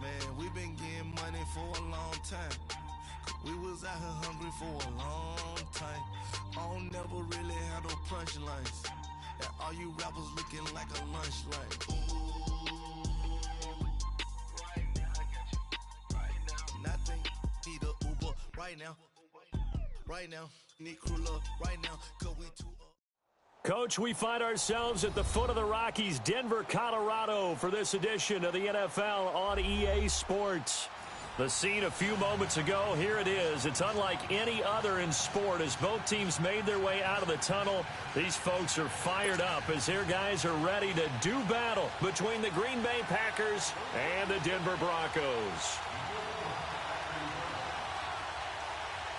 Man, we been getting money for a long time. We was out here hungry for a long time. I don't never really have no punchlines. And all you rappers looking like a lunch line. Right now, I got you. Right now. Nothing. Need a Uber right now. Right now. Need crew love right now. Cause we too up. Coach, we find ourselves at the foot of the Rockies, Denver, Colorado, for this edition of the NFL on EA Sports. The scene a few moments ago, here it is. It's unlike any other in sport as both teams made their way out of the tunnel. These folks are fired up as their guys are ready to do battle between the Green Bay Packers and the Denver Broncos.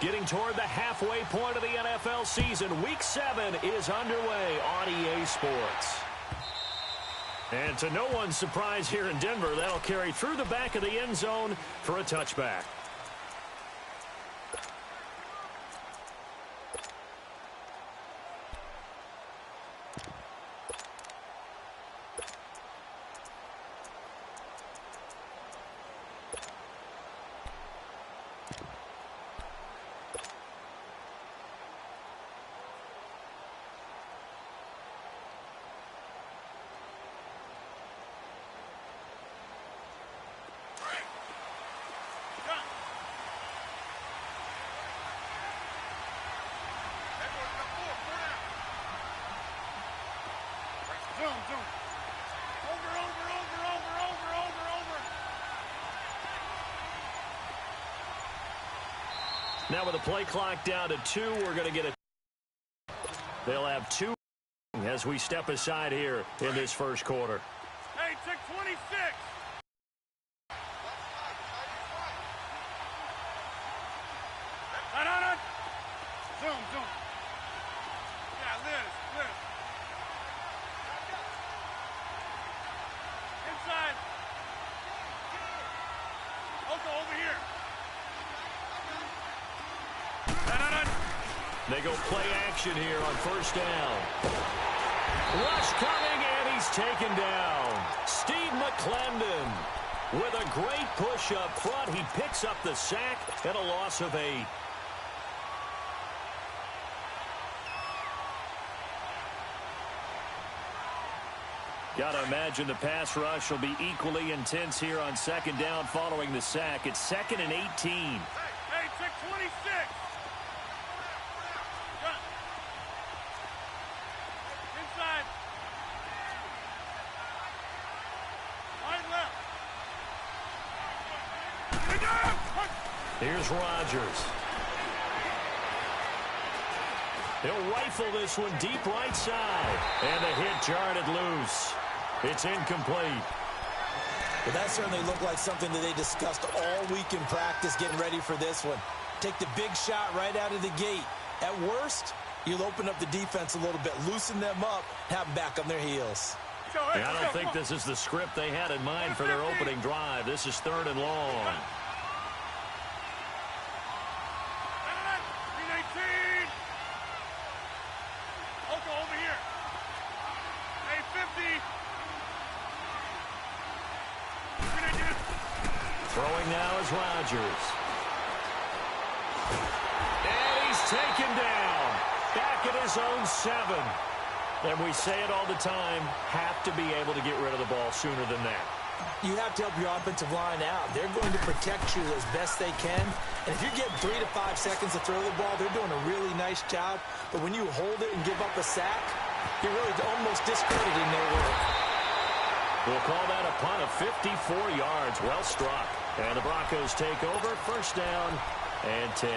Getting toward the halfway point of the NFL season, Week 7 is underway on EA Sports. And to no one's surprise here in Denver, that'll carry through the back of the end zone for a touchback. Now with the play clock down to 2, we're going to get they'll have 2 as we step aside here in this first quarter. Hey, check 26. Zoom. Yeah, Liz. Inside. Oko, over here. They go play action here on first down. Rush coming, and he's taken down. Steve McClendon with a great push up front. He picks up the sack and a loss of 8. Got to imagine the pass rush will be equally intense here on second down following the sack. It's 2nd and 18. Hey, check 26. Inside. Right, left. Here's Rodgers. He'll rifle this one deep right side. And the hit jarred it loose. It's incomplete. Well, that certainly looked like something that they discussed all week in practice getting ready for this one. Take the big shot right out of the gate. At worst, you'll open up the defense a little bit, loosen them up, have them back on their heels. Yeah, I don't think this is the script they had in mind for their opening drive. This is 3rd and long. Over here. Hey, 50. Throwing now is Rodgers. And he's taken down. Back at his own 7. And we say it all the time, have to be able to get rid of the ball sooner than that. You have to help your offensive line out. They're going to protect you as best they can. And if you're getting 3 to 5 seconds to throw the ball, they're doing a really nice job. But when you hold it and give up a sack, you're really almost discrediting their work. We'll call that a punt of 54 yards. Well struck. And the Broncos take over. First down and 10.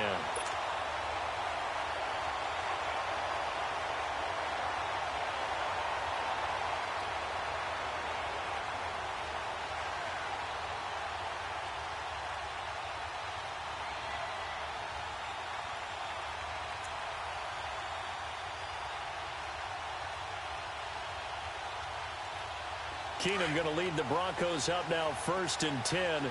Keenum going to lead the Broncos out now 1st and 10.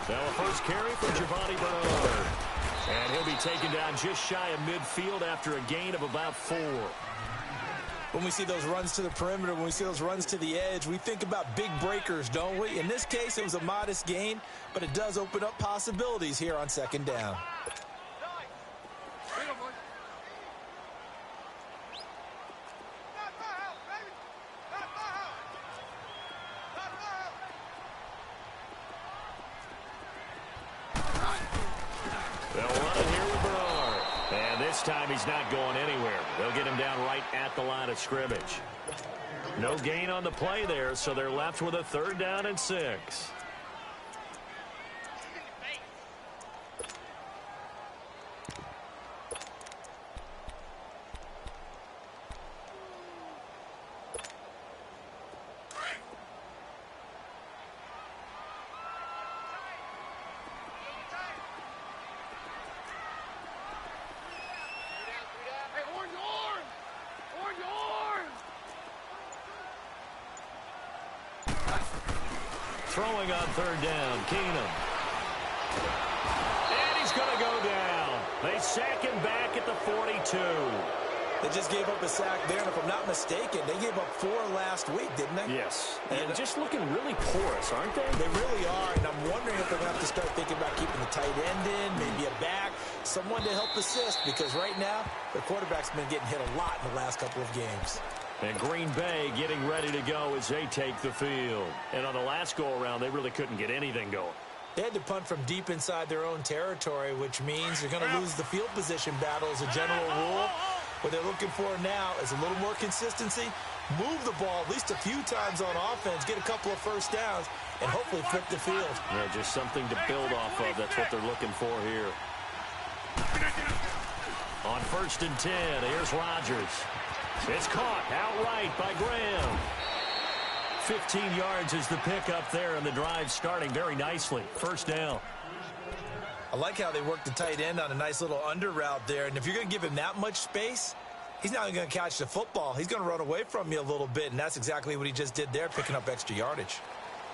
Now a first carry for Giovanni Bernard. And he'll be taken down just shy of midfield after a gain of about 4. When we see those runs to the perimeter, when we see those runs to the edge, we think about big breakers, don't we? In this case, it was a modest gain, but it does open up possibilities here on second down. This time he's not going anywhere. They'll get him down right at the line of scrimmage. No gain on the play there, so they're left with a 3rd down and 6. Throwing on 3rd down, Keenum. And he's going to go down. They sack him back at the 42. They just gave up a sack there, and if I'm not mistaken, they gave up 4 last week, didn't they? Yes. And just looking really porous, aren't they? They really are, and I'm wondering if they're going to have to start thinking about keeping the tight end in, maybe a back, someone to help assist, because right now, their quarterback's been getting hit a lot in the last couple of games. And Green Bay getting ready to go as they take the field. And on the last go-around, they really couldn't get anything going. They had to punt from deep inside their own territory, which means you're going to lose the field position battle as a general rule. What they're looking for now is a little more consistency, move the ball at least a few times on offense, get a couple of first downs, and hopefully flip the field. Yeah, just something to build off of. That's what they're looking for here. On 1st and 10, here's Rodgers. It's caught outright by Graham. 15 yards is the pickup there, and the drive starting very nicely. 1st down. I like how they work the tight end on a nice little under route there. And if you're going to give him that much space, he's not going to catch the football. He's going to run away from you a little bit, and that's exactly what he just did there, picking up extra yardage.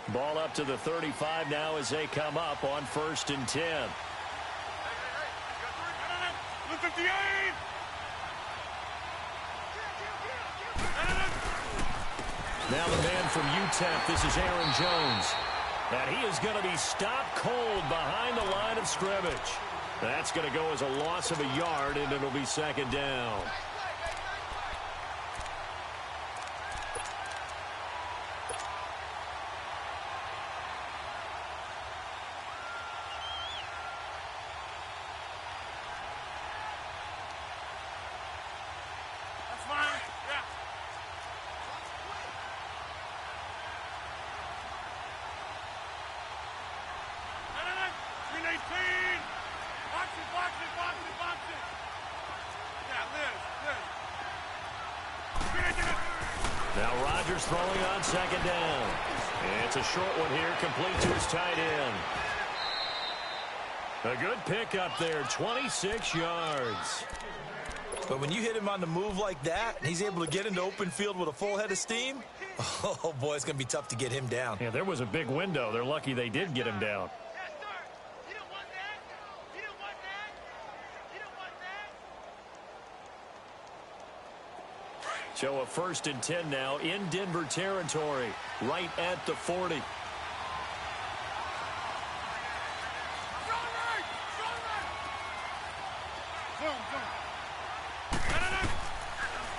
Ball up to the 35 now as they come up on 1st and 10. 58! Now the man from UTEP, this is Aaron Jones. And he is going to be stopped cold behind the line of scrimmage. That's going to go as a loss of a yard, and it'll be 2nd down. That's fine. Yeah. Now Rodgers throwing on 2nd down. It's a short one here, complete to his tight end. A good pickup there, 26 yards. But when you hit him on the move like that, and he's able to get into open field with a full head of steam, oh boy, it's going to be tough to get him down. Yeah, there was a big window. They're lucky they did get him down. So a 1st and 10 now in Denver territory, right at the 40.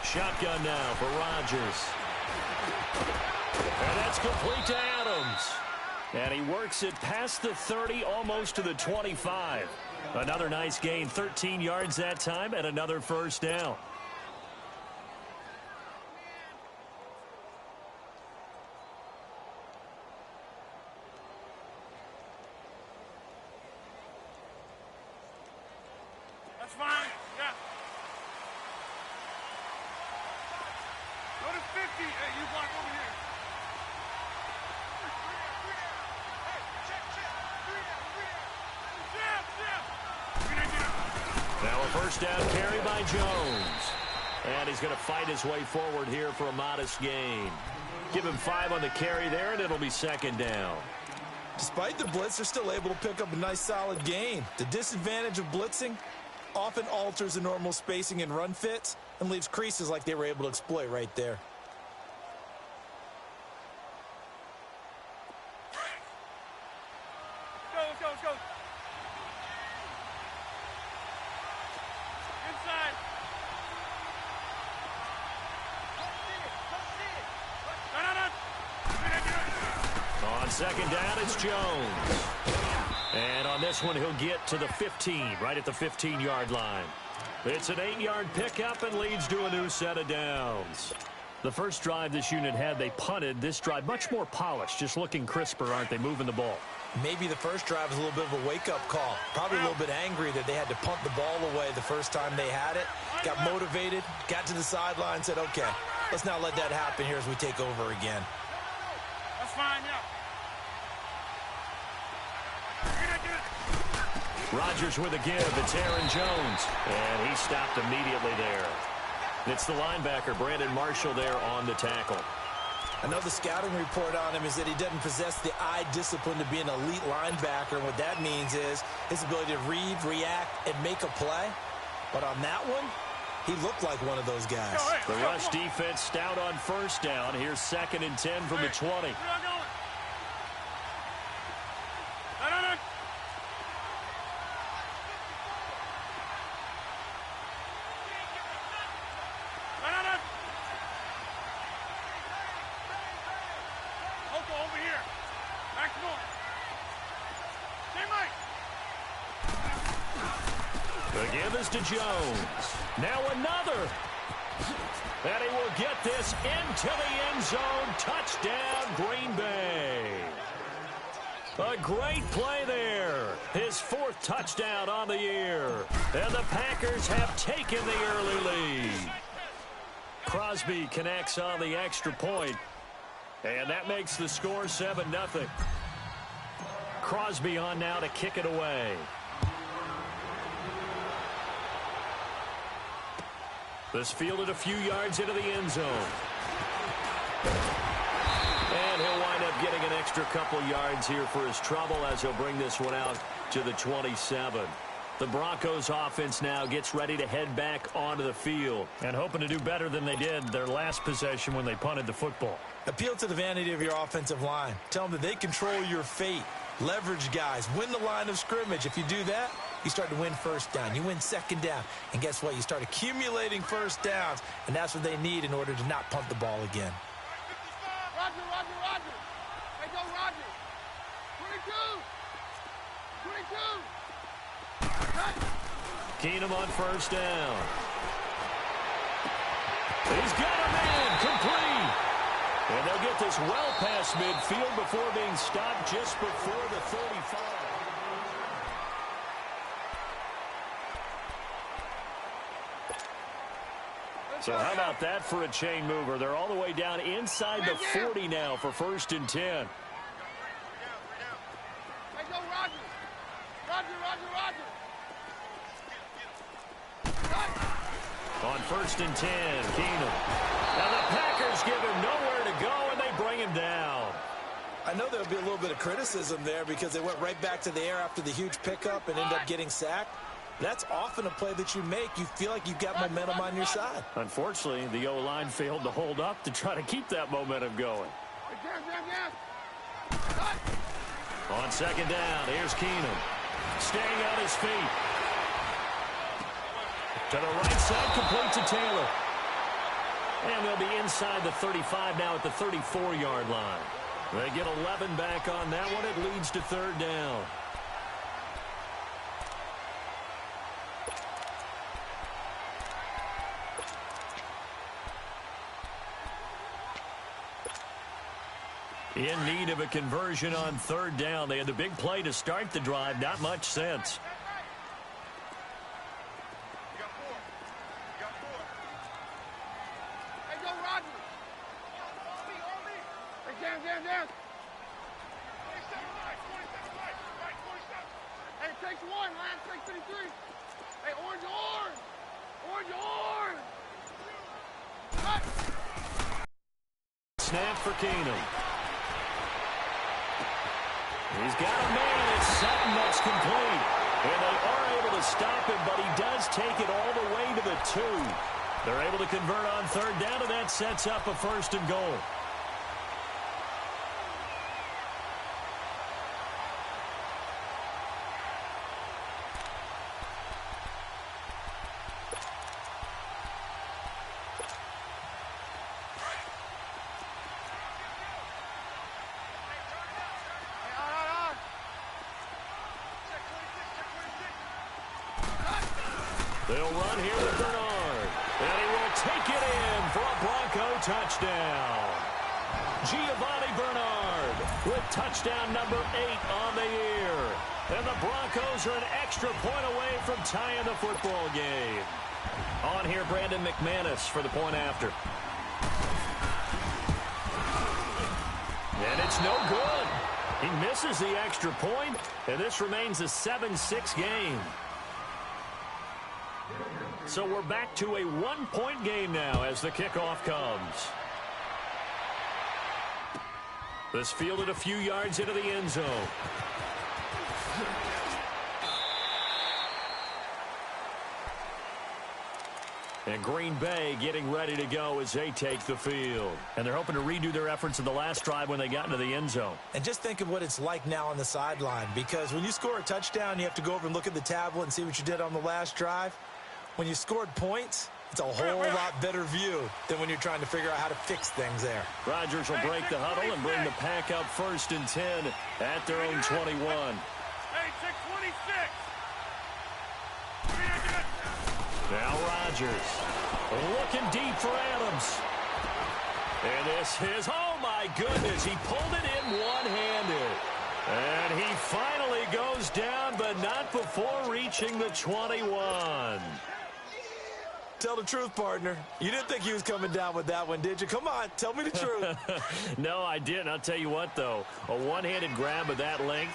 Shotgun now for Rodgers. And that's complete to Adams. And he works it past the 30, almost to the 25. Another nice gain, 13 yards that time, and another 1st down. That's fine. Yeah. Go to 50. Hey, you block over here. Now a 1st down carry by Jones. And he's going to fight his way forward here for a modest gain. Give him 5 on the carry there, and it'll be 2nd down. Despite the blitz, they're still able to pick up a nice solid gain. The disadvantage of blitzing, often alters the normal spacing and run fits and leaves creases like they were able to exploit right there. Let's go, let's go. Inside. No. On second down, it's Jones. And on this one, he'll get to the 15, right at the 15-yard line. It's an 8-yard pickup and leads to a new set of downs. The first drive this unit had, they punted. This drive, much more polished, just looking crisper, aren't they, moving the ball? Maybe the first drive was a little bit of a wake-up call. Probably a little bit angry that they had to punt the ball away the first time they had it. Got motivated, got to the sideline, said, okay, let's not let that happen here as we take over again. That's fine, yeah. Rodgers with a give. It's Aaron Jones. And he stopped immediately there. It's the linebacker, Brandon Marshall, there on the tackle. I know the scouting report on him is that he doesn't possess the eye discipline to be an elite linebacker. And what that means is his ability to read, react, and make a play. But on that one, he looked like one of those guys. The rush defense stout on first down. Here's 2nd and 10 from the 20. Over here. Maximum. The give is to Jones. Now another. And he will get this into the end zone. Touchdown, Green Bay. A great play there. His 4th touchdown on the year. And the Packers have taken the early lead. Crosby connects on the extra point. And that makes the score 7-0. Crosby on now to kick it away. This fielded a few yards into the end zone. And he'll wind up getting an extra couple yards here for his trouble as he'll bring this one out to the 27. The Broncos offense now gets ready to head back onto the field and hoping to do better than they did their last possession when they punted the football. Appeal to the vanity of your offensive line. Tell them that they control your fate. Leverage guys. Win the line of scrimmage. If you do that, you start to win first down. You win second down. And guess what? You start accumulating first downs. And that's what they need in order to not punt the ball again. Roger. Hey, go, Roger. 22. Keenum on first down. He's got a man complete. And they'll get this well past midfield before being stopped just before the 35. So how about that for a chain mover? They're all the way down inside the 40 now for 1st and 10. Hey, go, Roger. On 1st and 10, Keenum. Now the Packers give him nowhere to go, and they bring him down. I know there'll be a little bit of criticism there because they went right back to the air after the huge pickup and ended up getting sacked. That's often a play that you make. You feel like you've got momentum on your side. Unfortunately, the O-line failed to hold up to try to keep that momentum going. On 2nd down, here's Keenum. Staying on his feet. To the right side, complete to Taylor. And they'll be inside the 35 now at the 34-yard line. They get 11 back on that one. It leads to 3rd down. In need of a conversion on 3rd down. They had the big play to start the drive. Not much sense. Snap for Keenum. He's got a man. It's Sutton that's complete. And they are able to stop him, but he does take it all the way to the 2. They're able to convert on third down, and that sets up a first and goal. They'll run here with Bernard. And he will take it in for a Bronco touchdown. Giovanni Bernard with touchdown number 8 on the year. And the Broncos are an extra point away from tying the football game. On here, Brandon McManus for the point after. And it's no good. He misses the extra point, and this remains a 7-6 game. So we're back to a 1-point game now as the kickoff comes. This fielded a few yards into the end zone. And Green Bay getting ready to go as they take the field. And they're hoping to redo their efforts in the last drive when they got into the end zone. And just think of what it's like now on the sideline, because when you score a touchdown, you have to go over and look at the tablet and see what you did on the last drive. When you scored points, it's a whole lot better view than when you're trying to figure out how to fix things there. Rodgers will break the huddle and bring the pack up 1st and 10 at their own 21. Hey, check 26. Now Rodgers looking deep for Adams. And this is, oh my goodness, he pulled it in one-handed. And he finally goes down, but not before reaching the 21. Tell the truth, partner. You didn't think he was coming down with that one, did you? Come on, tell me the truth. No, I didn't. I'll tell you what, though. A one-handed grab of that length.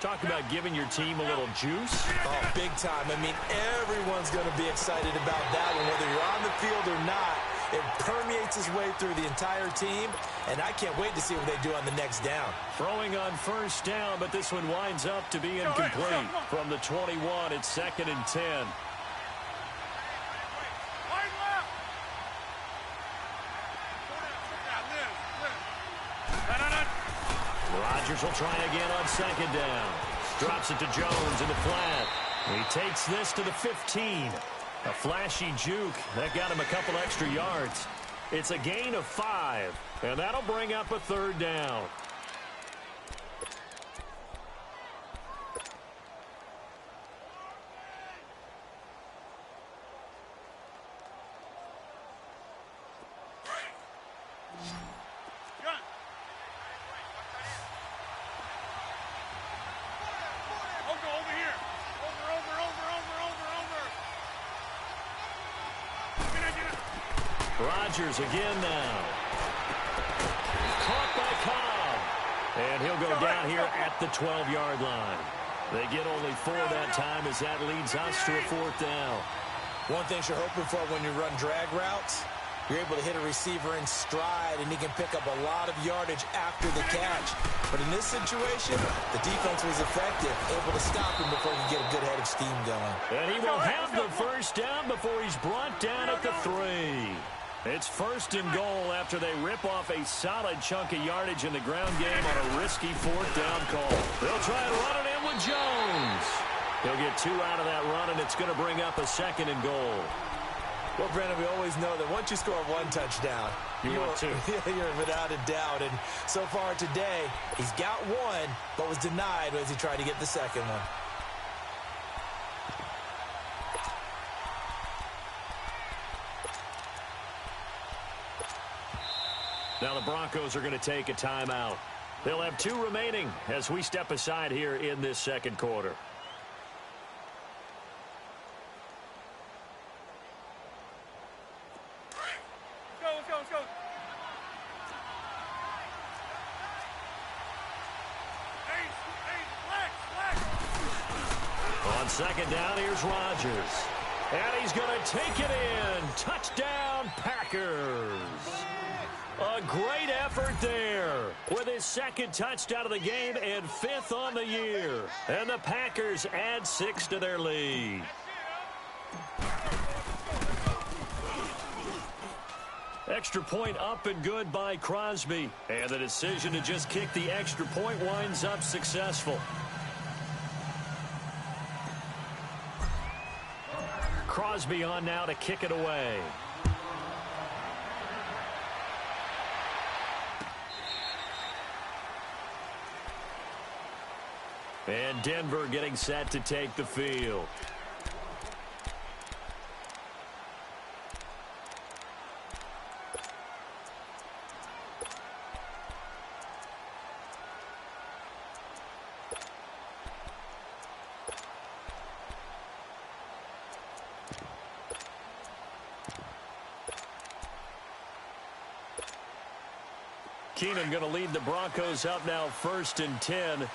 Talk about giving your team a little juice. Oh, big time. I mean, everyone's going to be excited about that one, whether you're on the field or not. It permeates his way through the entire team, and I can't wait to see what they do on the next down. Throwing on 1st down, but this one winds up to be incomplete. From the 21, it's 2nd and 10. Rodgers will try again on 2nd down. Drops it to Jones in the flat. He takes this to the 15. A flashy juke. That got him a couple extra yards. It's a gain of 5, and that'll bring up a 3rd down. Rodgers again now. Caught by Cobb. And he'll go down here at the 12-yard line. They get only 4 that time as that leads us to a 4th down. One thing you're hoping for when you run drag routes, you're able to hit a receiver in stride, and he can pick up a lot of yardage after the catch. But in this situation, the defense was effective, able to stop him before he could get a good head of steam going. And he will have the 1st down before he's brought down at the 3. It's 1st and goal after they rip off a solid chunk of yardage in the ground game on a risky 4th down call. They'll try and run it in with Jones. He'll get 2 out of that run, and it's going to bring up a 2nd and goal. Well, Brandon, we always know that once you score 1 touchdown, you're without a doubt. And so far today, he's got 1, but was denied as he tried to get the 2nd one. Now the Broncos are going to take a timeout. They'll have 2 remaining as we step aside here in this 2nd quarter. Let's go. Hey, On 2nd down, here's Rodgers. And he's going to take it in. Touchdown, Packers. A great effort there with his 2nd touchdown of the game and 5th on the year. And the Packers add 6 to their lead. extra point up and good by Crosby. And the decision to just kick the extra point winds up successful. Crosby on now to kick it away. And Denver getting set to take the field. Keenum going to lead the Broncos up now 1st and 10. Down.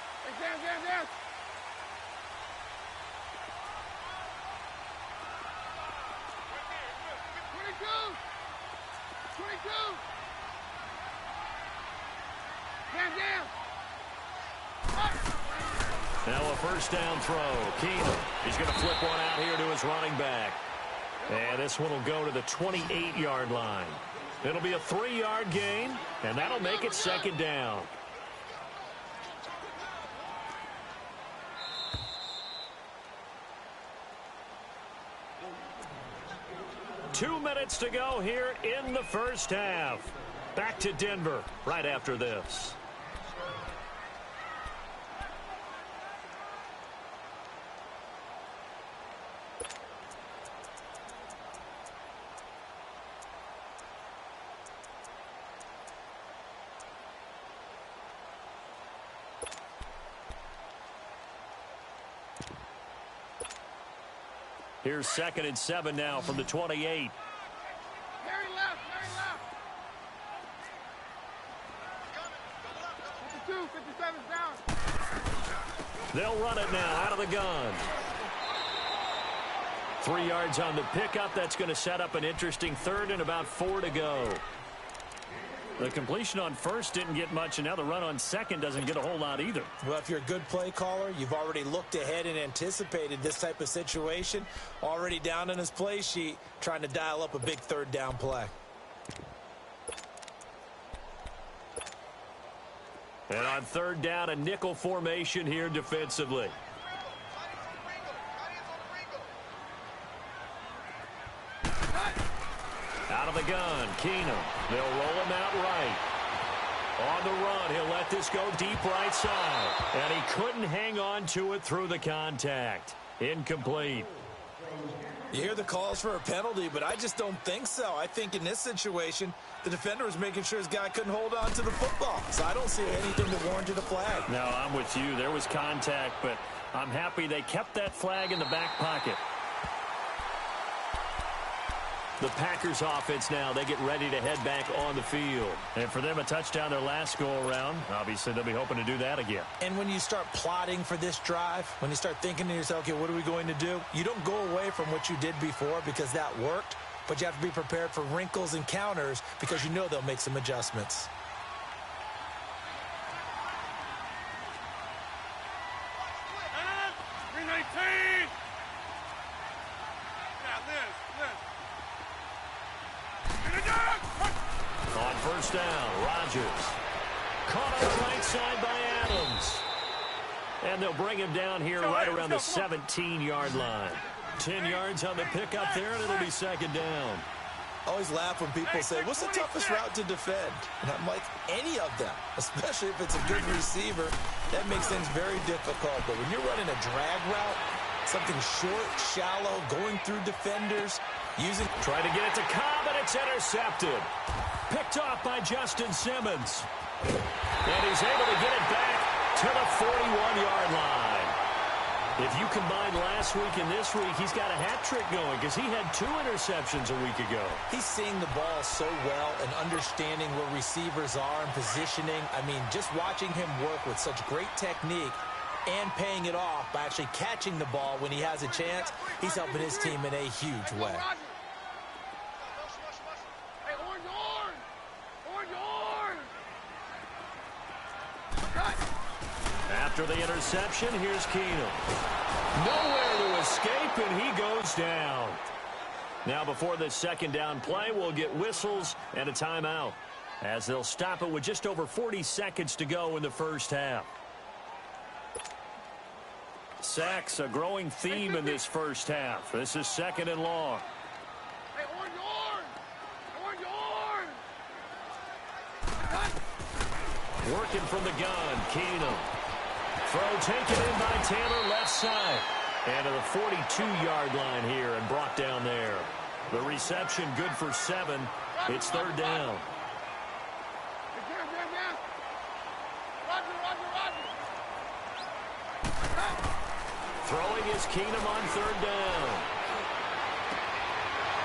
22. Down. Now a first down throw. Keenum. He's going to flip one out here to his running back. And this one will go to the 28-yard line. It'll be a 3-yard gain, and that'll make it 2nd down. Two minutes to go here in the first half. Back to Denver right after this. Here's 2nd and 7 now from the 28. Harry left. 52, 57's down. They'll run it now out of the gun. 3 yards on the pickup. That's going to set up an interesting 3rd and about 4 to go. The completion on 1st didn't get much, and now the run on 2nd doesn't get a whole lot either. Well, if you're a good play caller, you've already looked ahead and anticipated this type of situation. Already down in his play sheet, trying to dial up a big 3rd down play. And on 3rd down, a nickel formation here defensively. Out of the gun, Keenum. They'll roll him out right. On the run, he'll let this go deep right side. And he couldn't hang on to it through the contact. Incomplete. You hear the calls for a penalty, but I just don't think so. I think in this situation, the defender was making sure his guy couldn't hold on to the football. So I don't see anything that warranted a flag. No, I'm with you. There was contact, but I'm happy they kept that flag in the back pocket. The Packers offense now, they get ready to head back on the field. And for them, a touchdown their last go-around. Obviously, they'll be hoping to do that again. And when you start plotting for this drive, when you start thinking to yourself, okay, what are we going to do? You don't go away from what you did before because that worked, but you have to be prepared for wrinkles and counters because you know they'll make some adjustments. On 1st down, Rodgers. Caught on the right side by Adams. And they'll bring him down here right around the 17-yard line. 10 yards on the pickup there, and it'll be 2nd down. I always laugh when people say, what's the toughest route to defend? And I'm like, any of them, especially if it's a good receiver. That makes things very difficult. But when you're running a drag route, something short, shallow, going through defenders, Trying to get it to Cobb, and it's intercepted. Picked off by Justin Simmons. And he's able to get it back to the 41-yard line. If you combine last week and this week, he's got a hat trick going because he had 2 interceptions a week ago. He's seeing the ball so well and understanding where receivers are and positioning. I mean, just watching him work with such great technique and paying it off by actually catching the ball when he has a chance, he's helping his team in a huge way. After the interception, here's Keenum. Nowhere to escape, and he goes down. Now before this second down play, we'll get whistles and a timeout, as they'll stop it with just over 40 seconds to go in the first half. Sacks, a growing theme in this first half. This is 2nd and long. Hey, on yours! On yours! Working from the gun, Keenum. Throw taken in by Taylor, left side. And to the 42-yard line here and brought down there. The reception good for 7. It's 3rd down. Throwing is Keenum on 3rd down.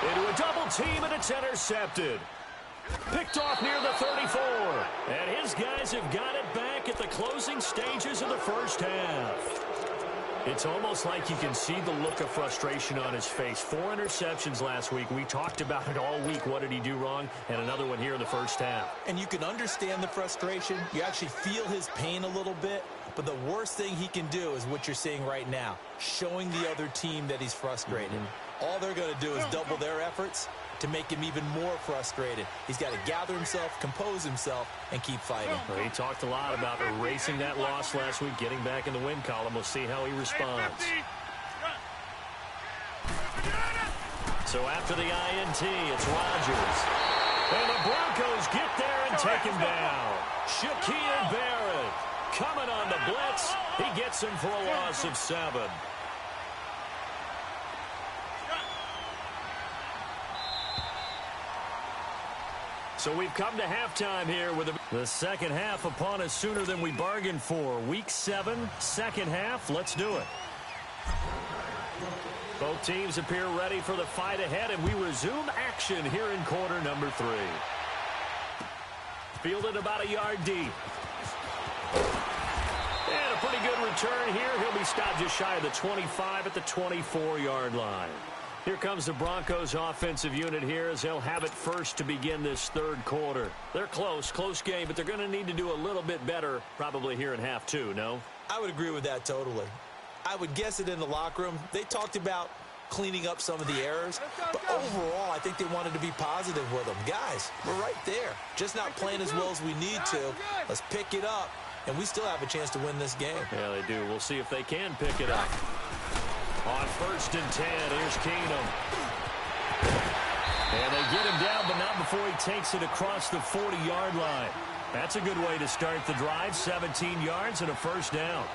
Into a double team, and it's intercepted. Picked off near the 34. And his guys have got it back at the closing stages of the first half. It's almost like you can see the look of frustration on his face. 4 interceptions last week. We talked about it all week. What did he do wrong? And another one here in the first half. And you can understand the frustration. You actually feel his pain a little bit. But the worst thing he can do is what you're seeing right now, showing the other team that he's frustrated. All they're going to do is double their efforts to make him even more frustrated. He's got to gather himself, compose himself, and keep fighting. Well, he talked a lot about erasing that loss last week, getting back in the win column. We'll see how he responds. So after the INT, it's Rodgers. And the Broncos get there and take him down. Shaquille Barrett coming on the blitz. He gets him for a loss of 7. So we've come to halftime here with the second half upon us sooner than we bargained for. Week 7, second half. Let's do it. Both teams appear ready for the fight ahead, and we resume action here in quarter number 3. Fielded about a yard deep. And a pretty good return here. He'll be stopped just shy of the 25 at the 24-yard line. Here comes the Broncos offensive unit here as they'll have it first to begin this third quarter. They're close game, but they're going to need to do a little bit better probably here in half 2, no? I would agree with that totally. I would guess it in the locker room. They talked about cleaning up some of the errors, but overall I think they wanted to be positive with them. Guys, we're right there. Just not playing as well as we need to. Let's pick it up, and we still have a chance to win this game. Yeah, they do. We'll see if they can pick it up. On 1st and 10, here's Keenum. And they get him down, but not before he takes it across the 40-yard line. That's a good way to start the drive. 17 yards and a first down.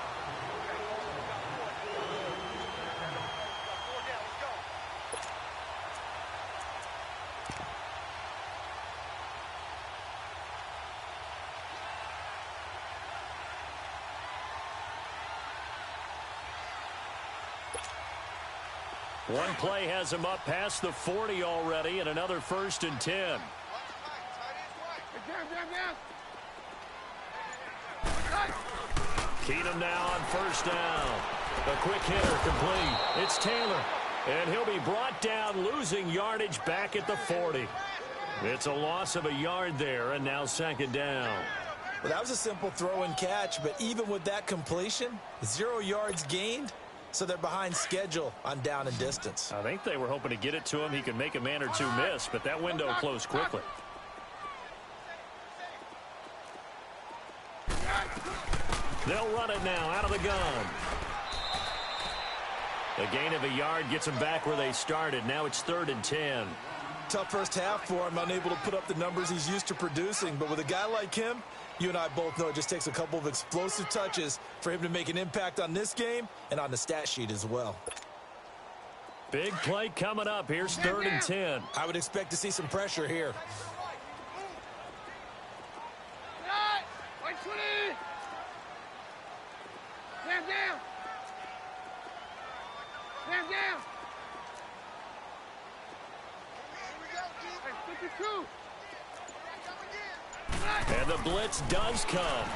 One play has him up past the 40 already, and another 1st and 10. Keenum now on 1st down. A quick hitter complete. It's Taylor, and he'll be brought down, losing yardage back at the 40. It's a loss of a yard there, and now 2nd down. Well, that was a simple throw and catch, but even with that completion, 0 yards gained. So they're behind schedule on down and distance. I think they were hoping to get it to him. He could make a man or two miss, but that window closed quickly. They'll run it now out of the gun. A gain of a yard gets them back where they started. Now it's 3rd and 10. Tough first half for him, unable to put up the numbers he's used to producing. But with a guy like him, you and I both know it just takes a couple of explosive touches for him to make an impact on this game and on the stat sheet as well. Big play coming up. Here's 3rd and 10. I would expect to see some pressure here. Stand down. Stand down. And the blitz does come.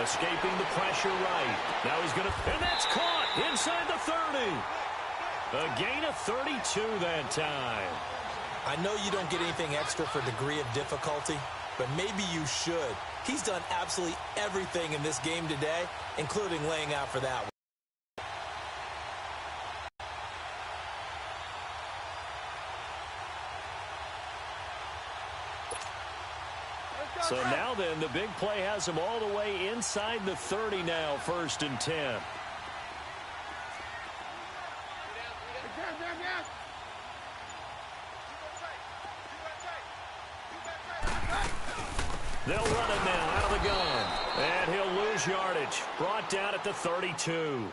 Escaping the pressure right. Now he's going to, and that's caught inside the 30. A gain of 32 that time. I know you don't get anything extra for degree of difficulty, but maybe you should. He's done absolutely everything in this game today, including laying out for that one. So now then, the big play has him all the way inside the 30 now, 1st and 10. They'll run it now out of the gun. And he'll lose yardage. Brought down at the 32.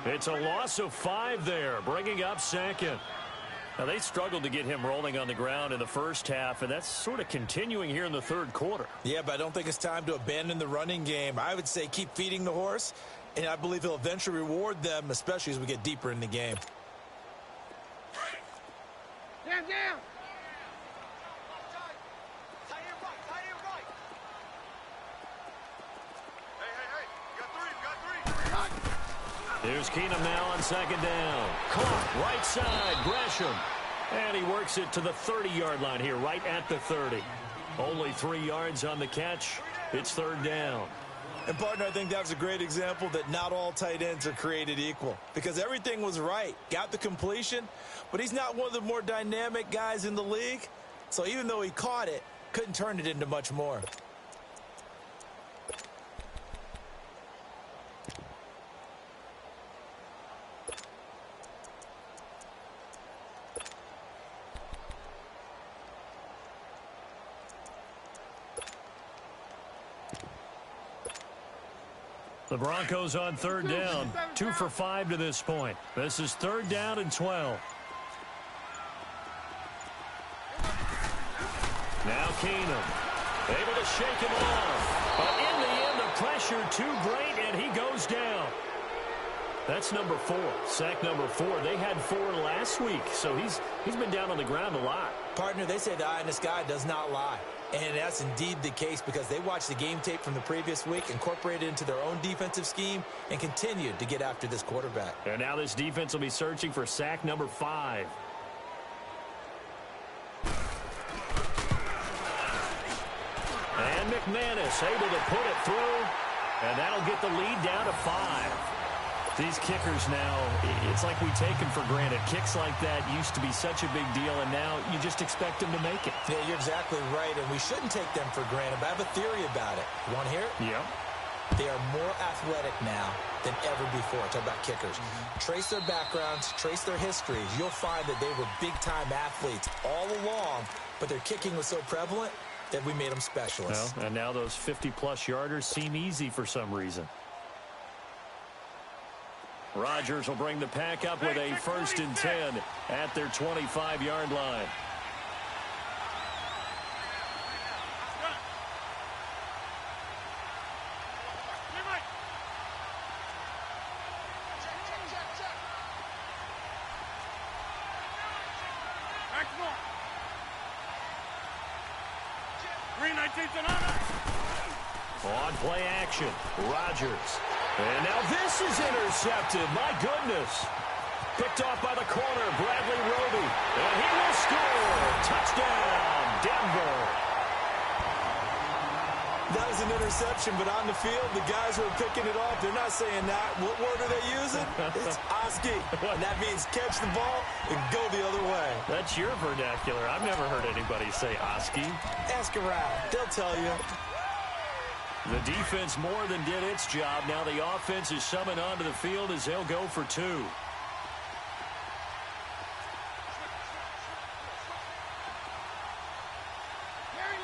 It's a loss of 5 there, bringing up 2nd. Now, they struggled to get him rolling on the ground in the first half, and that's sort of continuing here in the 3rd quarter. Yeah, but I don't think it's time to abandon the running game. I would say keep feeding the horse, and I believe he'll eventually reward them, especially as we get deeper in the game. Down. Here's Keenum now on 2nd down. Caught right side, Gresham. And he works it to the 30-yard line here, right at the 30. Only 3 yards on the catch. It's 3rd down. And, partner, I think that was a great example that not all tight ends are created equal. Because everything was right. Got the completion, but he's not one of the more dynamic guys in the league. So even though he caught it, couldn't turn it into much more. The Broncos on 3rd down. 2 for 5 to this point. This is 3rd down and 12. Now Keenum, able to shake him off. But in the end, the pressure too great, and he goes down. That's number 4. Sack number 4. They had 4 last week, so he's been down on the ground a lot. Partner, they say the eye in the sky does not lie. And that's indeed the case because they watched the game tape from the previous week, incorporated it into their own defensive scheme, and continued to get after this quarterback. And now this defense will be searching for sack number 5. And McManus able to put it through, and that'll get the lead down to 5. These kickers now, it's like we take them for granted. Kicks like that used to be such a big deal, and now you just expect them to make it. Yeah, you're exactly right, and we shouldn't take them for granted, but I have a theory about it. You want to hear it? Yeah. They are more athletic now than ever before. Talk about kickers. Trace their backgrounds, trace their histories. You'll find that they were big-time athletes all along, but their kicking was so prevalent that we made them specialists. Well, and now those 50-plus yarders seem easy for some reason. Rodgers will bring the pack up with a 1st and 10 at their 25-yard line. On play action, Rodgers. And now this is intercepted. My goodness. Picked off by the corner, Bradley Roby. And he will score. Touchdown, Denver. That was an interception, but on the field, the guys who are picking it off, they're not saying that. What word are they using? It's Oski. And that means catch the ball and go the other way. That's your vernacular. I've never heard anybody say Oski. Ask around. They'll tell you. The defense more than did its job. Now the offense is summoned onto the field as they'll go for 2. Very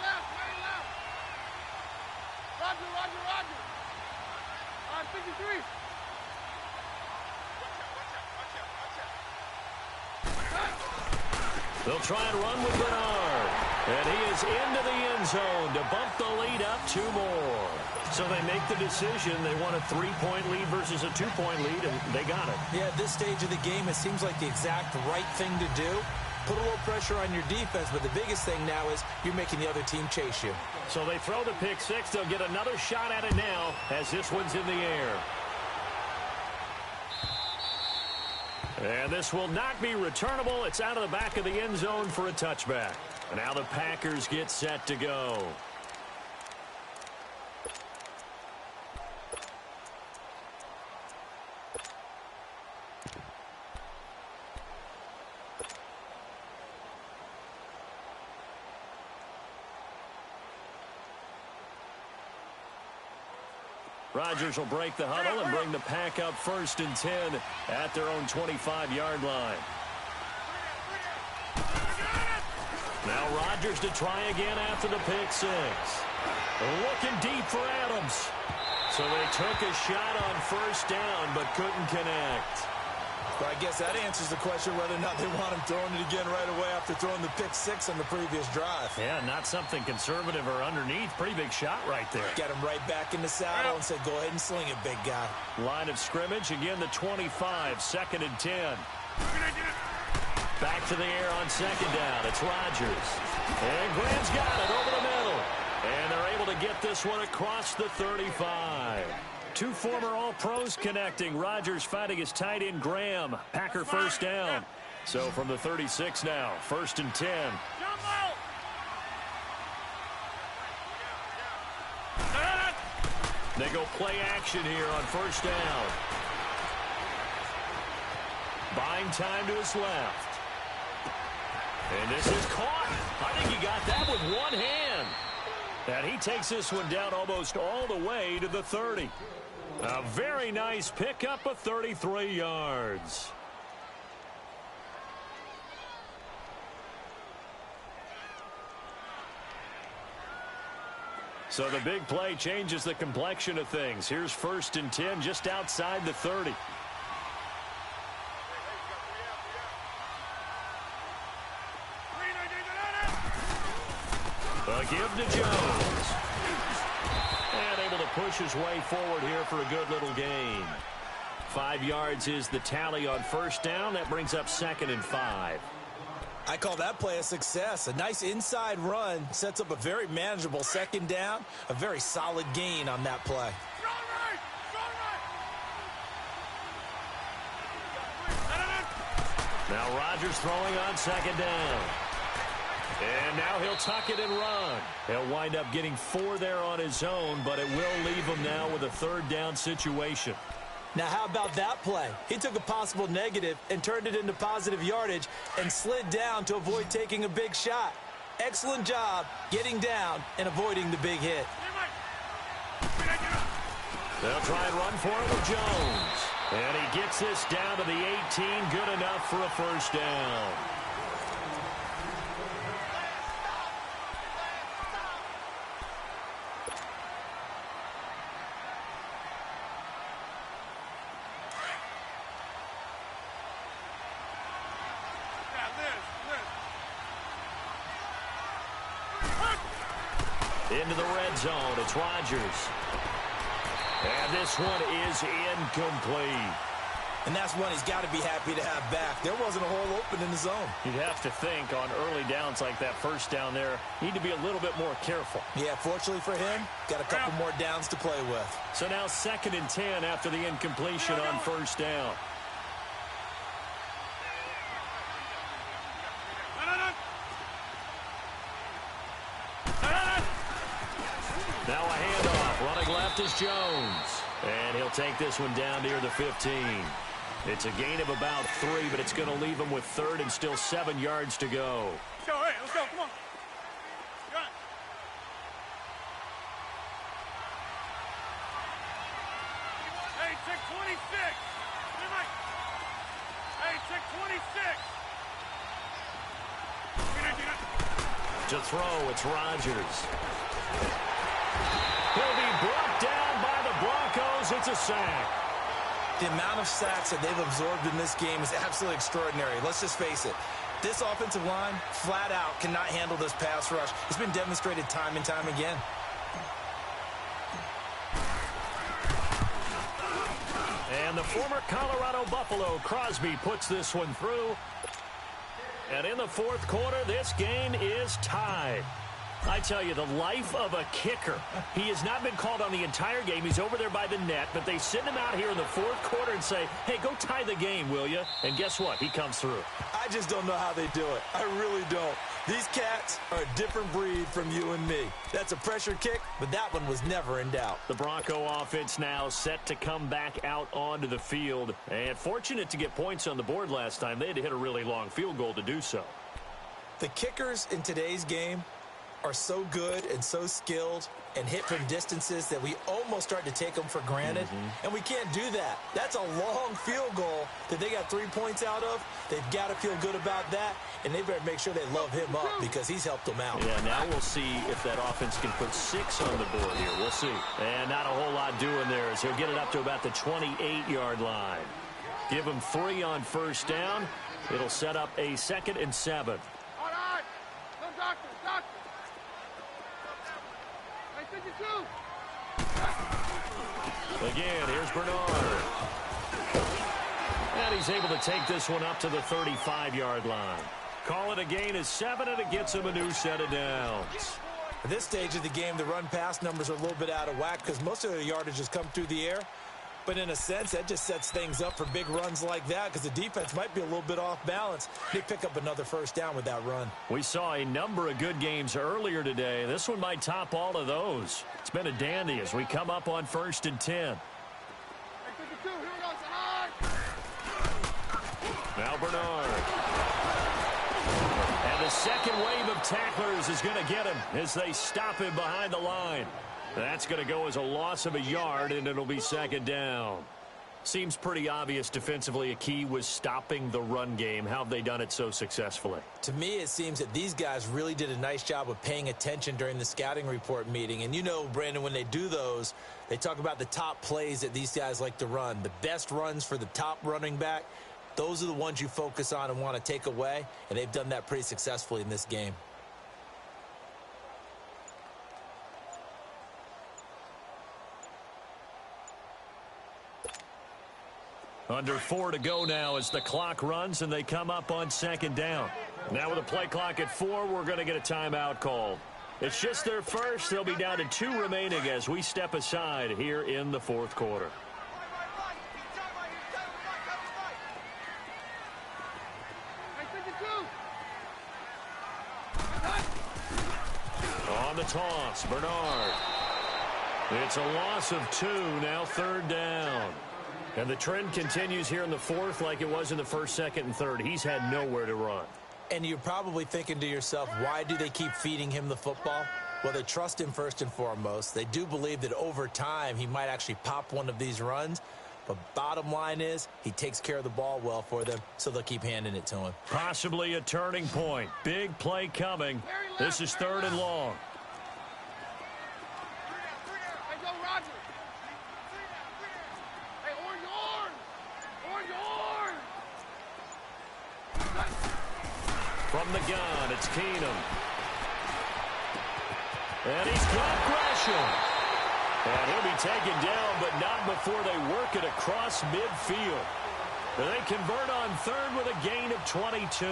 left. Roger. All right, 53. They'll try and run with Bernard. And he is into the end zone to bump the lead up 2 more. So they make the decision. They want a 3-point lead versus a 2-point lead, and they got it. Yeah, at this stage of the game, it seems like the exact right thing to do. Put a little pressure on your defense, but the biggest thing now is you're making the other team chase you. So they throw the pick 6. They'll get another shot at it now as this one's in the air. And this will not be returnable. It's out of the back of the end zone for a touchback. And now the Packers get set to go. Rodgers will break the huddle and bring the pack up 1st and 10 at their own 25-yard line. Now Rodgers to try again after the pick six. Looking deep for Adams. So they took a shot on 1st down but couldn't connect. Well, I guess that answers the question whether or not they want him throwing it again right away after throwing the pick six on the previous drive. Yeah, not something conservative or underneath. Pretty big shot right there. Get him right back in the saddle and say, go ahead and sling it, big guy. Line of scrimmage, again the 25, 2nd and 10. Back to the air on 2nd down. It's Rodgers. And Graham's got it over the middle. And they're able to get this one across the 35. Two former All-Pros connecting. Rodgers fighting his tight end Graham. Packer 1st down. So from the 36 now, 1st and 10. They go play action here on 1st down. Buying time to his left. And this is caught. I think he got that with one hand. And he takes this one down almost all the way to the 30. A very nice pickup of 33 yards. So the big play changes the complexion of things. Here's 1st and 10 just outside the 30. A give to Jones. And able to push his way forward here for a good little gain. 5 yards is the tally on 1st down. That brings up 2nd and 5. I call that play a success. A nice inside run sets up a very manageable 2nd down. A very solid gain on that play. Now Rodgers throwing on 2nd down. And now he'll tuck it and run. He'll wind up getting 4 there on his own, but it will leave him now with a 3rd down situation. Now, how about that play? He took a possible negative and turned it into positive yardage and slid down to avoid taking a big shot. Excellent job getting down and avoiding the big hit. They'll try and run for it with Jones. And he gets this down to the 18. Good enough for a 1st down. Into the red zone. It's Rodgers. And this one is incomplete. And that's one he's got to be happy to have back. There wasn't a hole open in the zone. You'd have to think on early downs like that 1st down there, need to be a little bit more careful. Yeah, fortunately for him, got a couple more downs to play with. So now 2nd and 10 after the incompletion on 1st down. Now a handoff. Running left is Jones. And he'll take this one down near the 15. It's a gain of about 3, but it's going to leave him with 3rd and still 7 yards to go. Let's go, hey, let's go, come on. Got it. Hey, check 26. Hey, check 26. To throw, it's Rodgers. He'll be brought down by the Broncos. It's a sack. The amount of sacks that they've absorbed in this game is absolutely extraordinary. Let's just face it. This offensive line, flat out, cannot handle this pass rush. It's been demonstrated time and time again. And the former Colorado Buffalo, Crosby, puts this one through. And in the 4th quarter, this game is tied. I tell you, the life of a kicker. He has not been called on the entire game. He's over there by the net, but they send him out here in the 4th quarter and say, hey, go tie the game, will you? And guess what? He comes through. I just don't know how they do it. I really don't. These cats are a different breed from you and me. That's a pressure kick, but that one was never in doubt. The Bronco offense now set to come back out onto the field. And fortunate to get points on the board last time. They had to hit a really long field goal to do so. The kickers in today's game are so good and so skilled and hit from distances that we almost start to take them for granted, and we can't do that. That's a long field goal that they got 3 points out of. They've got to feel good about that, and they better make sure they love him up because he's helped them out. Yeah, now we'll see if that offense can put 6 on the board here. We'll see. And not a whole lot doing there as he'll get it up to about the 28-yard line. Give him 3 on first down. It'll set up a 2nd and 7. All right. No doctor, doctor. Hey, 52. Again, here's Bernard. And he's able to take this one up to the 35-yard line. Call it a gain of 7, and it gets him a new set of downs. At this stage of the game, the run-pass numbers are a little bit out of whack because most of the yardage has come through the air. But in a sense, that just sets things up for big runs like that because the defense might be a little bit off balance. They pick up another first down with that run. We saw a number of good games earlier today. This one might top all of those. It's been a dandy as we come up on 1st and 10. Hey, 52. Here we go. Side. Now Bernard. And the second wave of tacklers is going to get him as they stop him behind the line. That's going to go as a loss of a yard, and it'll be 2nd down. Seems pretty obvious defensively a key was stopping the run game. How have they done it so successfully? To me, it seems that these guys really did a nice job of paying attention during the scouting report meeting. And you know, Brandon, when they do those, they talk about the top plays that these guys like to run. The best runs for the top running back, those are the ones you focus on and want to take away. And they've done that pretty successfully in this game. Under 4 to go now as the clock runs and they come up on 2nd down. Now with a play clock at 4, we're going to get a timeout called. It's just their first. They'll be down to 2 remaining as we step aside here in the 4th quarter. On the toss, Bernard. It's a loss of 2, now 3rd down. And the trend continues here in the 4th like it was in the 1st, 2nd, and 3rd. He's had nowhere to run. And you're probably thinking to yourself, why do they keep feeding him the football? Well, they trust him first and foremost. They do believe that over time he might actually pop one of these runs. But bottom line is he takes care of the ball well for them, so they'll keep handing it to him. Possibly a turning point. Big play coming. This is 3rd and long. From the gun, it's Keenum. And he's got Gresham. And he'll be taken down, but not before they work it across midfield. And they convert on 3rd with a gain of 22.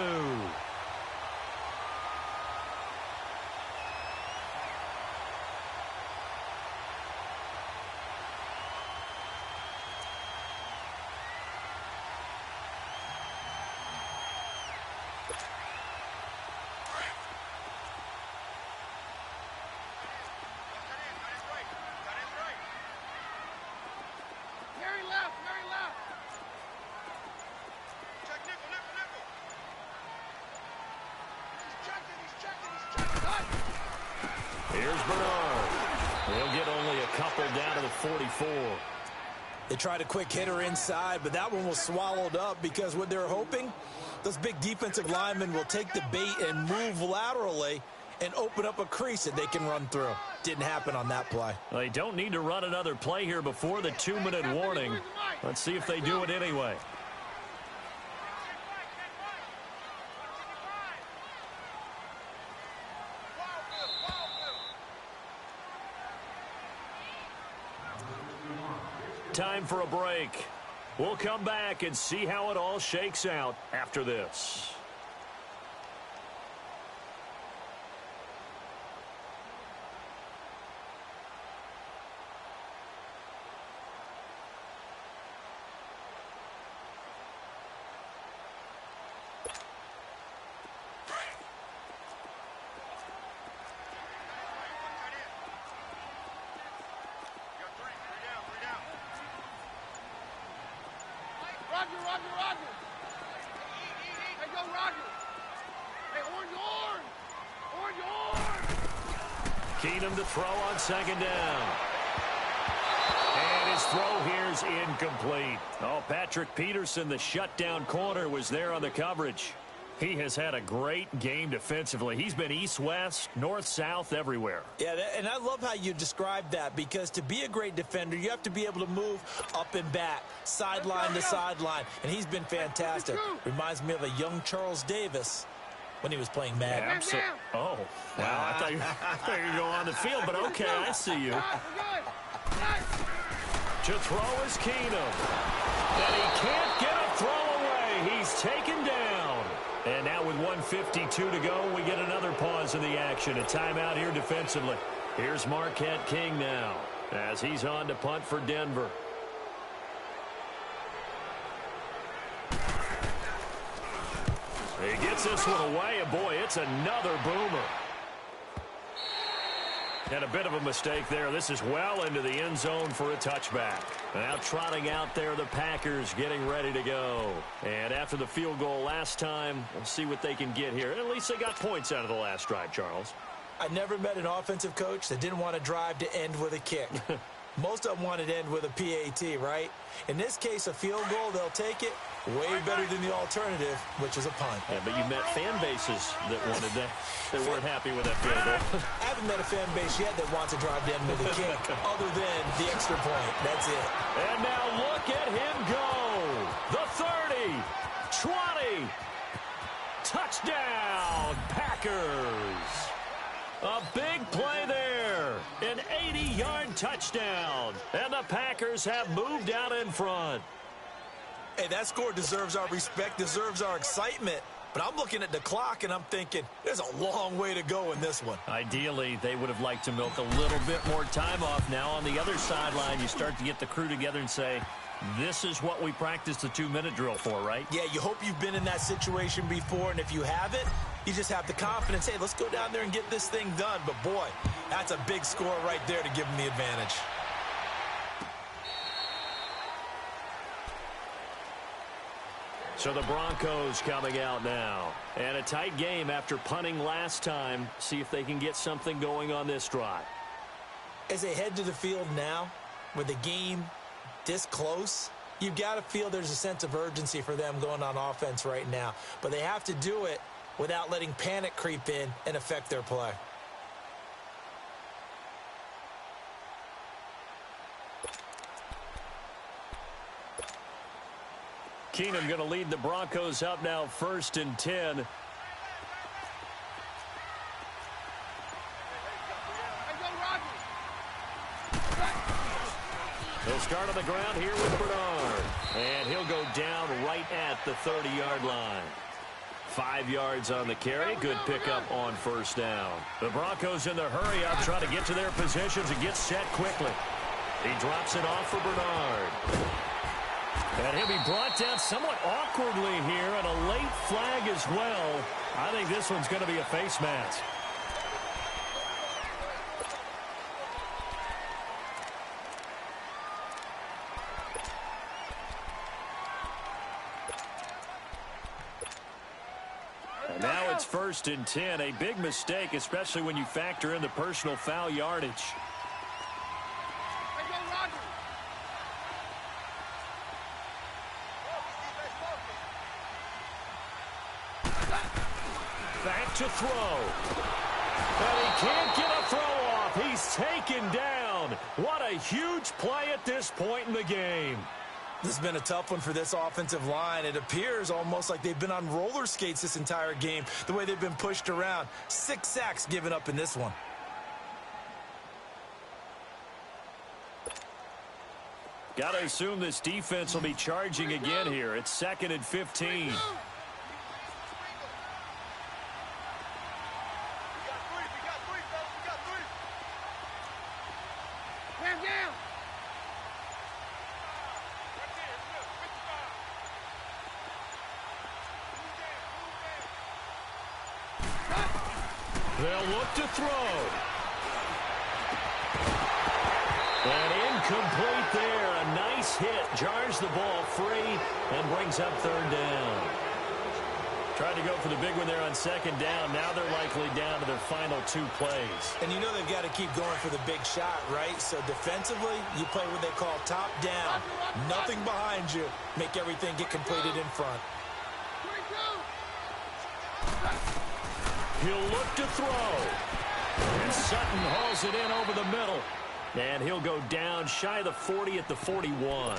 Here's Bernard. He'll get only a couple down to the 44. They tried a quick hitter inside, but that one was swallowed up because what they're hoping, those big defensive linemen will take the bait and move laterally and open up a crease that they can run through. Didn't happen on that play. Well, they don't need to run another play here before the 2-minute warning. Let's see if they do it anyway. Time for a break. We'll come back and see how it all shakes out after this. Roger. Hey, go, Roger. Hey, orange. Keenum to throw on second down. And his throw here's incomplete. Oh, Patrick Peterson, the shutdown corner, was there on the coverage. He has had a great game defensively. He's been east-west, north-south, everywhere. Yeah, and I love how you described that, because to be a great defender, you have to be able to move up and back, sideline to sideline, and he's been fantastic. Reminds me of a young Charles Davis when he was playing Madden. Absolutely. Oh, wow. I thought you were going to go on the field, but okay, I see you. To throw is Keenum. And he can't get a throw away. He's taken down. And now with 1:52 to go, we get another pause in the action. A timeout here defensively. Here's Marquette King now as he's on to punt for Denver. He gets this one away, and boy, it's another boomer. And a bit of a mistake there. This is well into the end zone for a touchback. Now trotting out there, the Packers getting ready to go. And after the field goal last time, we'll see what they can get here. At least they got points out of the last drive, Charles. I never met an offensive coach that didn't want to drive to end with a kick. Most of them wanted to end with a PAT, right? In this case, a field goal, they'll take it. Way better than the alternative, which is a punt. Yeah, but you met fan bases that wanted that. They weren't happy with that field goal. I haven't met a fan base yet that wants to drive to end with a kick, other than the extra point. That's it. And now look at him go. The 30, 20, touchdown, Packers. A big play there. An 80-yard touchdown. And the Packers have moved out in front. Hey, that score deserves our respect, deserves our excitement. But I'm looking at the clock, and I'm thinking, there's a long way to go in this one. Ideally, they would have liked to milk a little bit more time off. Now on the other sideline, you start to get the crew together and say, this is what we practiced the 2-minute drill for, right? Yeah, you hope you've been in that situation before, and if you haven't, you just have the confidence, hey, let's go down there and get this thing done. But, boy, that's a big score right there to give them the advantage. So the Broncos coming out now. And a tight game after punting last time. See if they can get something going on this drive. As they head to the field now, with the game this close, you've got to feel there's a sense of urgency for them going on offense right now. But they have to do it without letting panic creep in and affect their play. Keenum going to lead the Broncos up now 1st and 10. He'll start on the ground here with Bernard. And he'll go down right at the 30-yard line. 5 yards on the carry. Good pickup on 1st down. The Broncos in the hurry-up trying to get to their positions and get set quickly. He drops it off for Bernard. And he'll be brought down somewhat awkwardly here, and a late flag as well. I think this one's going to be a face mask. And now it's 1st and 10. A big mistake, especially when you factor in the personal foul yardage. Back to throw. And he can't get a throw off. He's taken down. What a huge play at this point in the game. This has been a tough one for this offensive line. It appears almost like they've been on roller skates this entire game, the way they've been pushed around. 6 sacks given up in this one. Got to assume this defense will be charging again here. It's 2nd and 15. They'll look to throw. And incomplete there. A nice hit. Jars the ball free and brings up 3rd down. Tried to go for the big one there on second down. Now they're likely down to their final 2 plays. And you know they've got to keep going for the big shot, right? So defensively, you play what they call top down. Nothing behind you. Make everything get completed in front. He'll look to throw. And Sutton hauls it in over the middle. And he'll go down shy of the 40 at the 41.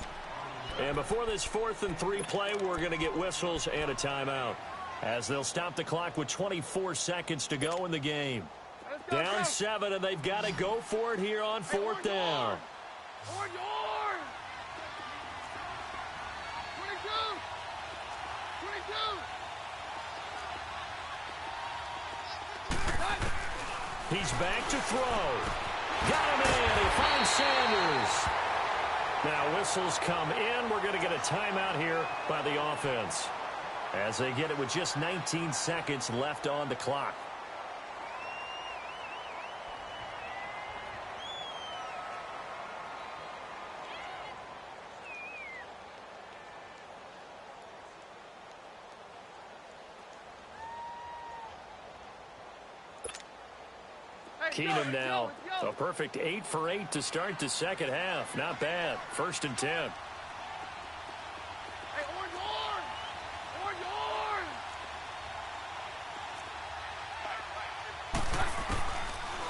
And before this 4th and 3 play, we're going to get whistles and a timeout, as they'll stop the clock with 24 seconds to go in the game. Down 7, and they've got to go for it here on 4th down. He's back to throw. Got him in. He finds Sanders. Now whistles come in. We're going to get a timeout here by the offense, as they get it with just 19 seconds left on the clock. Keenum now, a perfect 8 for 8 to start the second half. Not bad. 1st and 10.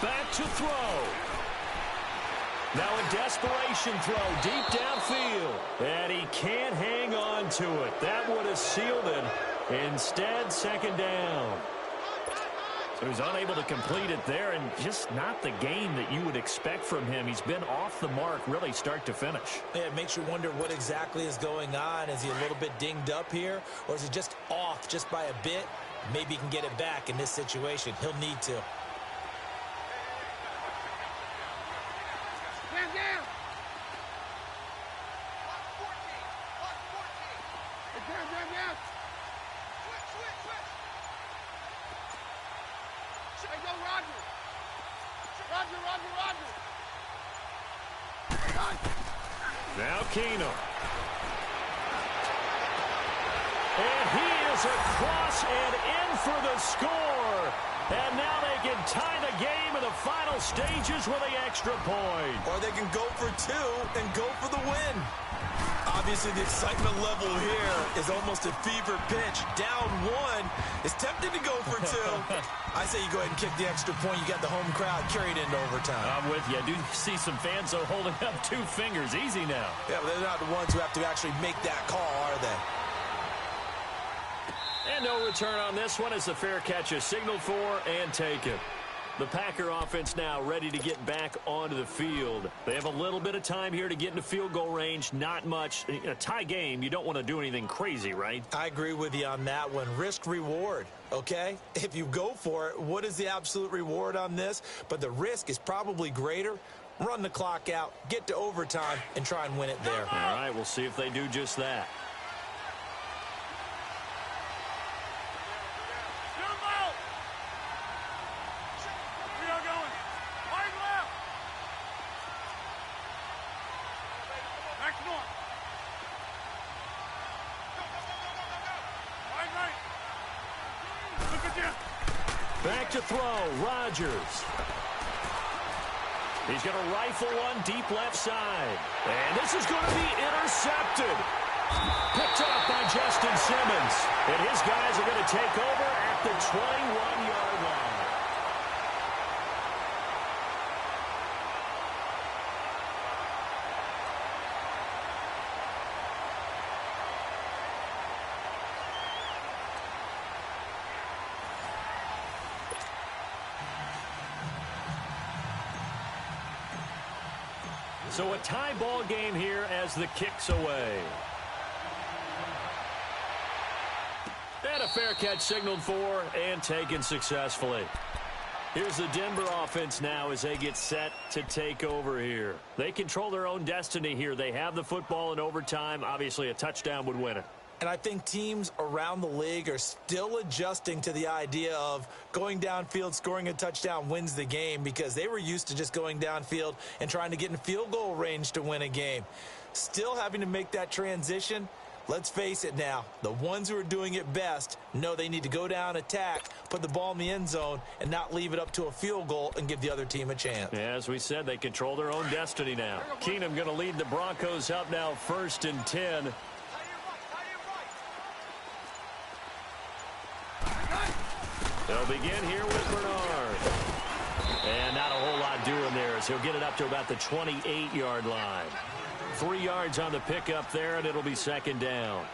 Back to throw. Now a desperation throw deep downfield. And he can't hang on to it. That would have sealed it. Instead, second down. So he's unable to complete it there, and just not the game that you would expect from him. He's been off the mark really start to finish. Yeah, it makes you wonder what exactly is going on. Is he a little bit dinged up here, or is he just off just by a bit? Maybe he can get it back in this situation. He'll need to. Now Keenum. And he is across and in for the score. And now they can tie the game in the final stages with the extra point. Or they can go for 2 and go for the win. Obviously, the excitement level here is almost a fever pitch. Down 1. It's tempting to go for 2. I say you go ahead and kick the extra point. You got the home crowd carried into overtime. I'm with you. I do see some fans, though, holding up 2 fingers. Easy now. Yeah, but they're not the ones who have to actually make that call, are they? And no return on this one as the fair catch is signaled for and taken. The Packer offense now ready to get back onto the field. They have a little bit of time here to get into field goal range. Not much. In a tie game, you don't want to do anything crazy, right? I agree with you on that one. Risk-reward, okay? If you go for it, what is the absolute reward on this? But the risk is probably greater. Run the clock out, get to overtime, and try and win it there. All right, we'll see if they do just that. Back to throw, Rodgers. He's going to rifle one deep left side. And this is going to be intercepted. Picked up by Justin Simmons. And his guys are going to take over at the 21-yard line. So a tie ball game here as the kick's away. And a fair catch signaled for and taken successfully. Here's the Denver offense now as they get set to take over here. They control their own destiny here. They have the football in overtime. Obviously, a touchdown would win it. And I think teams around the league are still adjusting to the idea of going downfield, scoring a touchdown wins the game, because they were used to just going downfield and trying to get in field goal range to win a game. Still having to make that transition. Let's face it now, the ones who are doing it best know they need to go down, attack, put the ball in the end zone, and not leave it up to a field goal and give the other team a chance. Yeah, as we said, they control their own destiny now. Keenum going to lead the Broncos up now 1st and 10. They'll begin here with Bernard. And not a whole lot doing there as he'll get it up to about the 28-yard line. 3 yards on the pickup there, and it'll be 2nd down.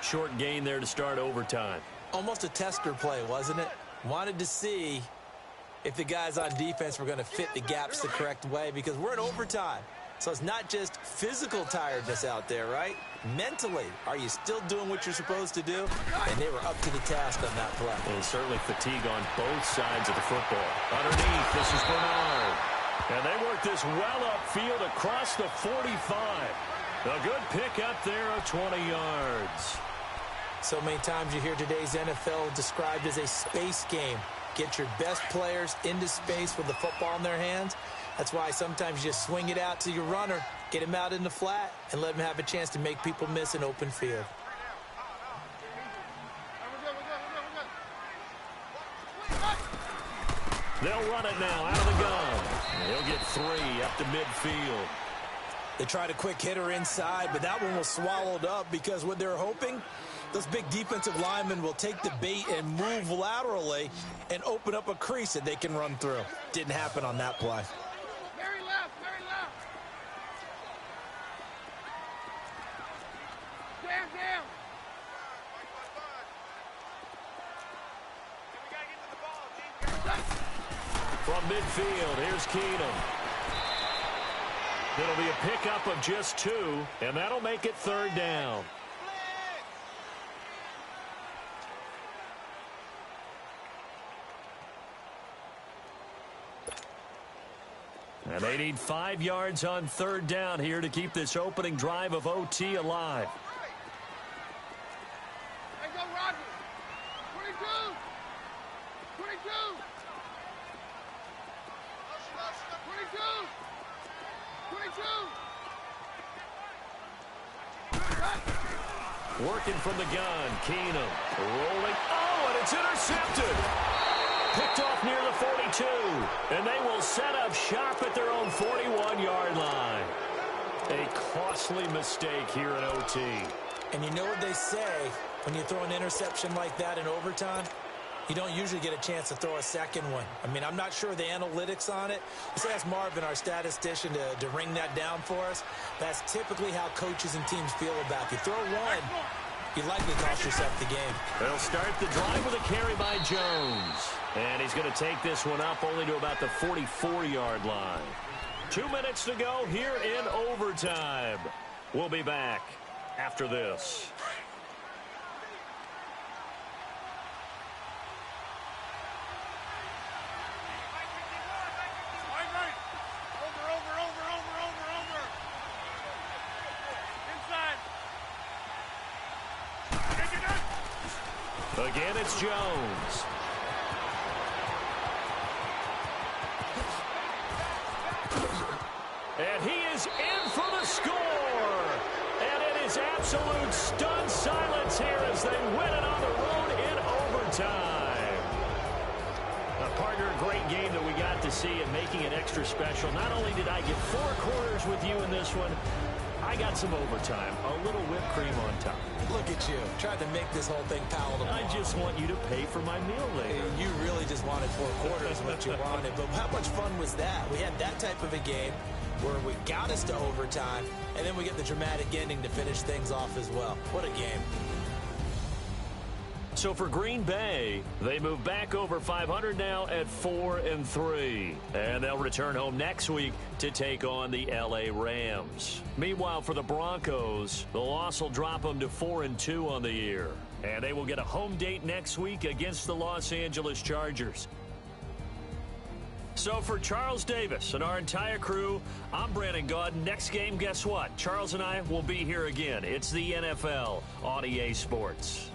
Short gain there to start overtime. Almost a tester play, wasn't it? Wanted to see if the guys on defense were going to fit the gaps the correct way, because we're in overtime. So it's not just physical tiredness out there, right? Mentally, are you still doing what you're supposed to do? And they were up to the task on that play. And certainly fatigue on both sides of the football. Underneath, this is Bernard. And they work this well upfield across the 45. A good pick up there of 20 yards. So many times you hear today's NFL described as a space game. Get your best players into space with the football in their hands. That's why sometimes you just swing it out to your runner, get him out in the flat, and let him have a chance to make people miss an open field. They'll run it now out of the gun. He'll get 3 up to midfield. They tried a quick hitter inside, but that one was swallowed up because what they're hoping, those big defensive linemen will take the bait and move laterally and open up a crease that they can run through. Didn't happen on that play. Very left, very left. Down. From midfield, here's Keenum. It'll be a pickup of just 2, and that'll make it 3rd down. And they need 5 yards on 3rd down here to keep this opening drive of OT alive. Hey, go Roger. 22. 22. 22. 22. Working from the gun, Keenum rolling. Oh, and it's intercepted. Picked off near the 42. And they will set up shop at their own 41-yard line. A costly mistake here in OT. And you know what they say, when you throw an interception like that in overtime, you don't usually get a chance to throw a second one. I mean, I'm not sure the analytics on it. Let's ask Marvin, our statistician, to ring that down for us. That's typically how coaches and teams feel about it. If you throw one, you likely cost yourself the game. They'll start the drive with a carry by Jones. And he's going to take this one up only to about the 44-yard line. 2 minutes to go here in overtime. We'll be back after this. Again, it's Jones. And he is in for the score. And it is absolute stunned silence here as they win it on the road in overtime. Partner, a great game that we got to see and making it extra special. Not only did I get 4 quarters with you in this one, I got some overtime, a little whipped cream on top. Look at you, tried to make this whole thing palatable. I just want you to pay for my meal later. You really just wanted 4 quarters, what you wanted. But how much fun was that? We had that type of a game where we got us to overtime, and then we get the dramatic ending to finish things off as well. What a game. So for Green Bay, they move back over 500 now at 4-3. And they'll return home next week to take on the LA Rams. Meanwhile, for the Broncos, the loss will drop them to 4-2 on the year. And they will get a home date next week against the Los Angeles Chargers. So for Charles Davis and our entire crew, I'm Brandon Gaudin. Next game, guess what? Charles and I will be here again. It's the NFL on EA Sports.